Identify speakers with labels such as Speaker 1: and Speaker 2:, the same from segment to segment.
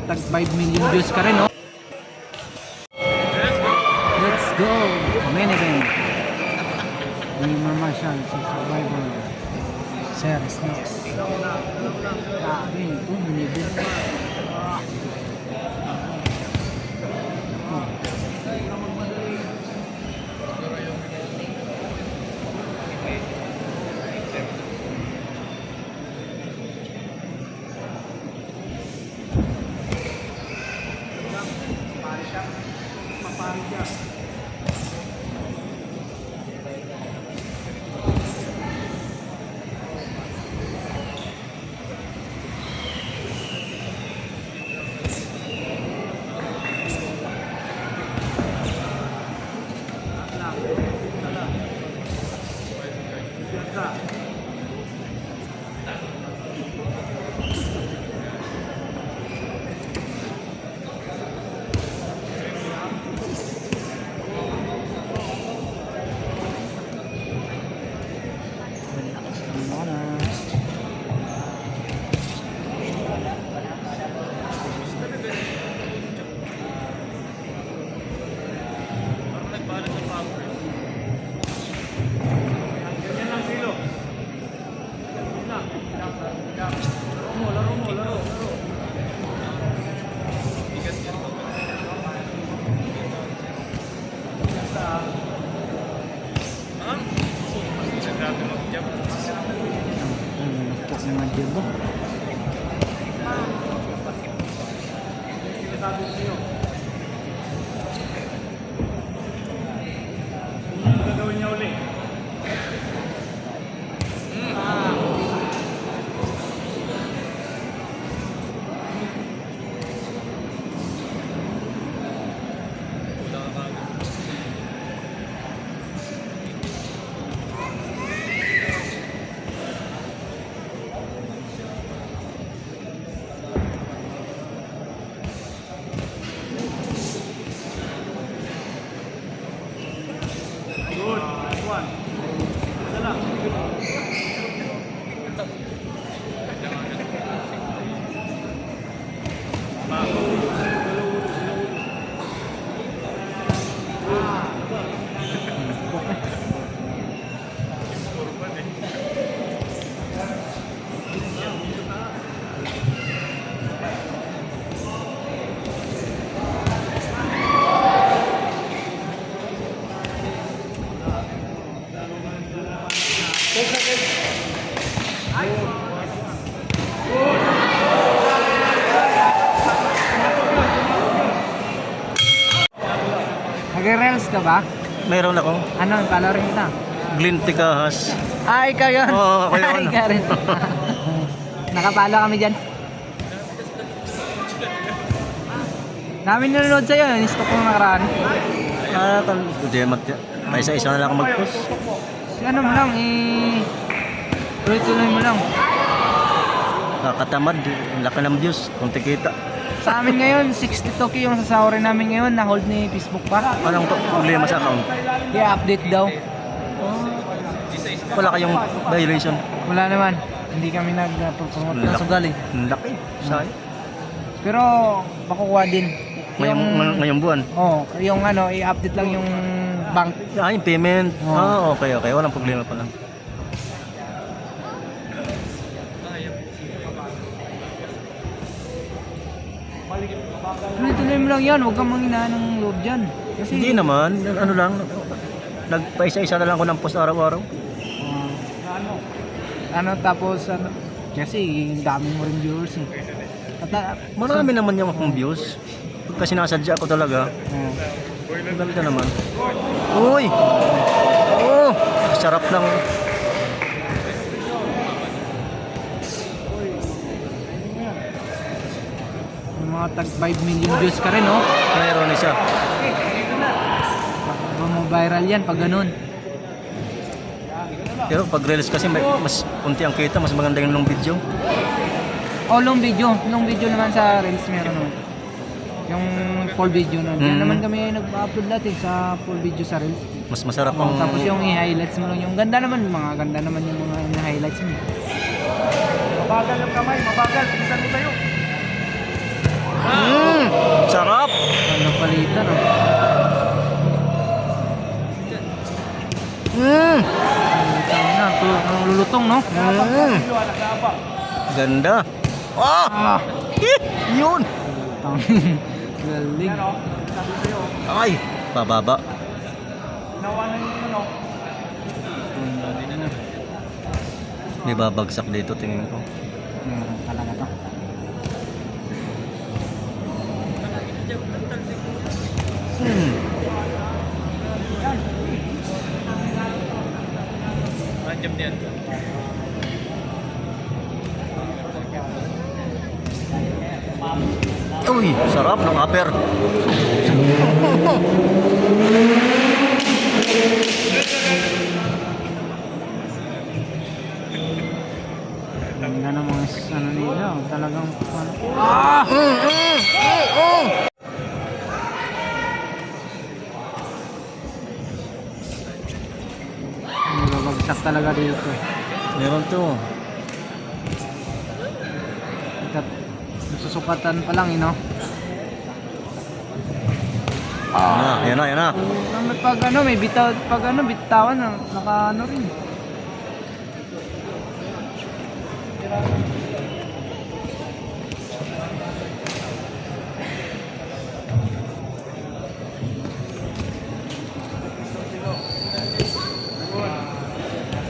Speaker 1: Tag 5 million views ka rin, no? Let's go! Main event. Di mamasyal sa Survivor Series Nox. Grabe, ito main event. Nag-reels ka ba?
Speaker 2: Meron ako.
Speaker 1: Ano, follow rin kita.
Speaker 2: Glenn Ticahas.
Speaker 1: Ah, ikaw yun?
Speaker 2: Oo, ako yun.
Speaker 1: Ikaw rin. Nakapalo kami dyan. Namin nanonood sa'yo, in-stop ko nakaraan.
Speaker 2: Ay, isa-isa na lang ako mag-post.
Speaker 1: Ano mo lang, tuloy-tuloy mo lang.
Speaker 2: Kakatamad, laki ng views, kung tikita.
Speaker 1: Sa amin ngayon, 62k yung sasahurin namin ngayon, na-hold ni Facebook pa.
Speaker 2: Anong problema sa account?
Speaker 1: I-update daw.
Speaker 2: Wala kayong violation.
Speaker 1: Wala naman. Hindi kami nag-promote ng sugal eh.
Speaker 2: Laki, sayang.
Speaker 1: Pero makukuha din.
Speaker 2: Ngayong buwan.
Speaker 1: Oo, yung ano, i-update lang yung bank.
Speaker 2: Yung payment.
Speaker 1: Oo.
Speaker 2: Okay. Walang problema pala.
Speaker 1: Tuloy-tuloy mo lang yan, huwag kang manghinaan ng loob dyan. Kasi,
Speaker 2: Hindi naman, ano lang. Nagpaisa-isa na lang ako ng post araw-araw.
Speaker 1: tapos, kasi dami mo rin viewers eh.
Speaker 2: Marami naman yung akong views. Kasi nasadya ako talaga. Ang ganda naman. Uy! Oh! Sarap ng...
Speaker 1: Yung mga tag 5 million views ka rin, no?
Speaker 2: Meron siya.
Speaker 1: Viral yan pag ganun.
Speaker 2: Pero pag reels kasi mas kunti ang kita, mas maganda yung long video.
Speaker 1: Long video. Long video naman sa Reels meron naman. Yung full video na. Yan naman kami nag-upload natin sa full video sa Reels.
Speaker 2: Mas masarap ang...
Speaker 1: Tapos yung i-highlights mo lang. Yung ganda naman, mga ganda naman yung mga highlights mo.
Speaker 3: Mabagal yung kamay, mabagal. Bilisan mo tayo.
Speaker 2: Sarap.
Speaker 1: Ano palitan, oh. Palitan na. Ito, ang lulutong, no?
Speaker 3: Nag-aabak.
Speaker 2: Ganda. Ah! Yun.
Speaker 1: Galing.
Speaker 3: Ano? Sabi sa'yo.
Speaker 2: Ay, bababa.
Speaker 3: Nawanan yung ano.
Speaker 2: May babagsak dito, tingin ko.
Speaker 1: Meron talaga to.
Speaker 2: Uy, sarap ng upper.
Speaker 1: Ganda ng mga ano nila, oh. Talagang nababagsak talaga dito.
Speaker 2: Meron to.
Speaker 1: Susukatan pa lang, no?
Speaker 2: Yan na, yan na.
Speaker 1: May pag ano, may bitaw, pag ano, bitawan, naka ano rin.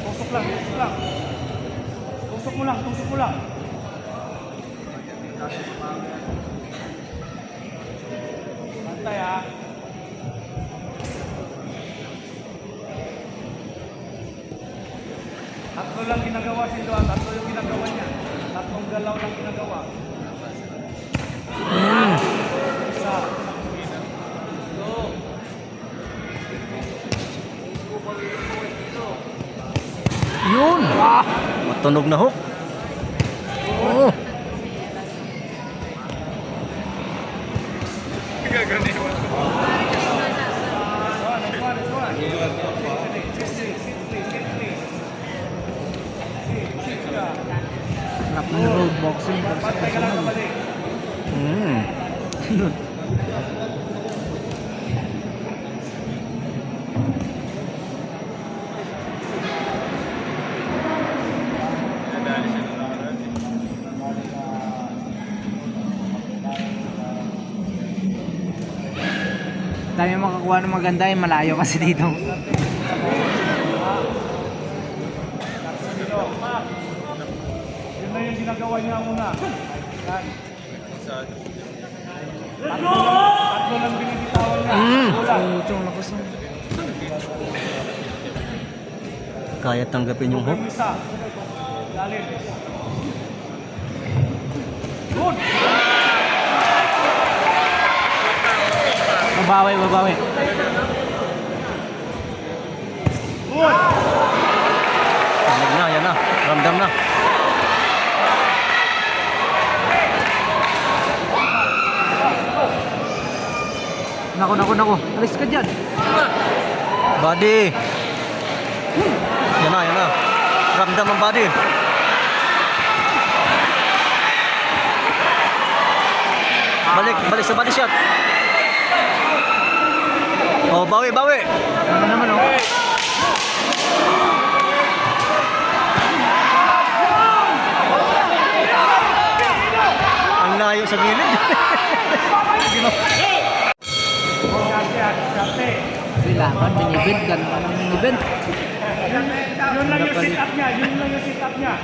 Speaker 3: Tusok lang, tusok lang. Tusok mo lang, tusok mo lang. Bantay ha. Tatlo lang ginagawa si Luan, tatlo yung ginagawa niya. Tatlong galaw lang ginagawa. Isa.
Speaker 2: Yun. Matunog na hook. Oh.
Speaker 1: Rock and roll boxing.
Speaker 3: Pantay ka lang kabalik.
Speaker 1: Dami makakuha ng maganda, eh, malayo kasi dito.
Speaker 3: Yun na yung ginagawa niya muna. Yan. Tatlo lang binibitawan niya. Tatlo lang.
Speaker 1: Itong lakas ng...
Speaker 2: Kaya tanggapin yung hook.
Speaker 3: Yung isa. Lalim. Good!
Speaker 1: Babawi, babawi.
Speaker 3: Good!
Speaker 2: Yan na. Ramdam na.
Speaker 1: Naku. Alis ka dyan.
Speaker 2: Body. Yan na. Ramdam ang body. Balik sa body shot. Oh, bawi.
Speaker 1: Ano naman, oh.
Speaker 2: Ang layo sa gilid.
Speaker 1: Kailangan, binibid. Ganun ka ng binibid.
Speaker 3: Yun lang yung sit up niya. Yun lang yung sit up niya.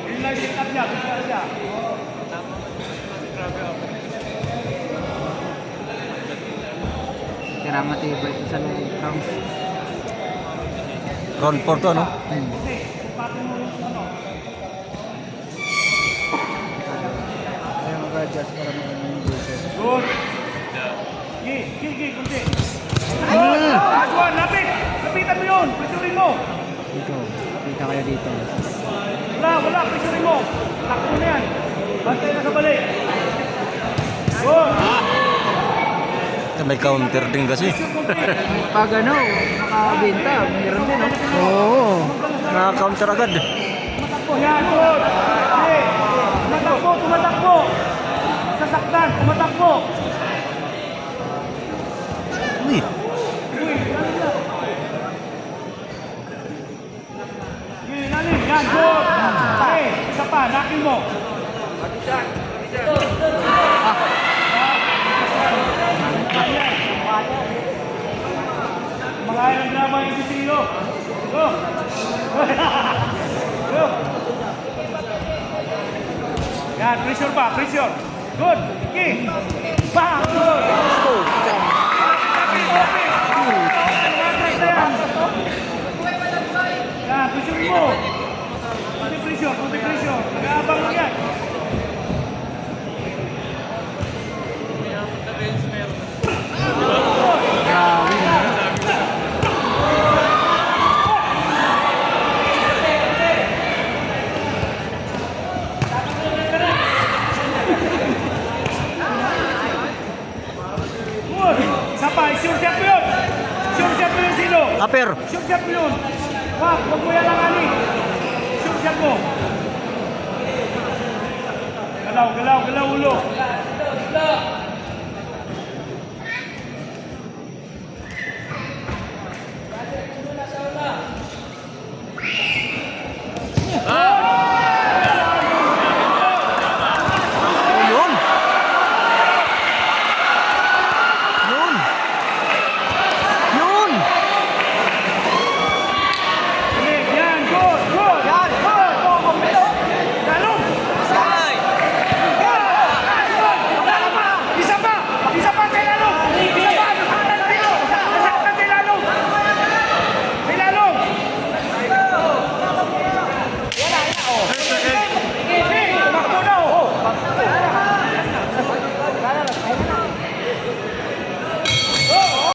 Speaker 3: Bigla siya.
Speaker 1: Kaya matibay ito sa rounds.
Speaker 2: Round 4 to, no?
Speaker 1: Kaya mag-adjust para magandang buses.
Speaker 3: Good. Gi, kunti. Good. Aswan, lapit. Lapitan mo yun. Pisurin mo.
Speaker 1: Dito. Kita kayo dito.
Speaker 3: Wala. Pisurin mo. Takbo na yan. Bantay na sa balik. Good.
Speaker 2: May counter din kasi.
Speaker 1: Pag ano, makabenta, meron din, no?
Speaker 2: Oo. Na-counter agad.
Speaker 3: Takbo yan. Good. tumatakbo.
Speaker 2: Uy.
Speaker 3: Sige, lalim. Yan, good. Okay, isa pa, nakin mo. Mga ilang drama yung sisilo. Go. Go. Yan, pressure pa, pressure. Good. Okay. Bang. Good. Yan, pressure mo. Kunti pressure, kunti pressure. Nag-aabang lang yan.
Speaker 1: Grabe na.
Speaker 3: Good. Isa pa, sure shot mo yun. Sure shot mo yun, Sino.
Speaker 2: Upper.
Speaker 3: Sure shot mo yun. Wag mo yan ang ali. Sure shot mo. Galaw, galaw, galaw ulo.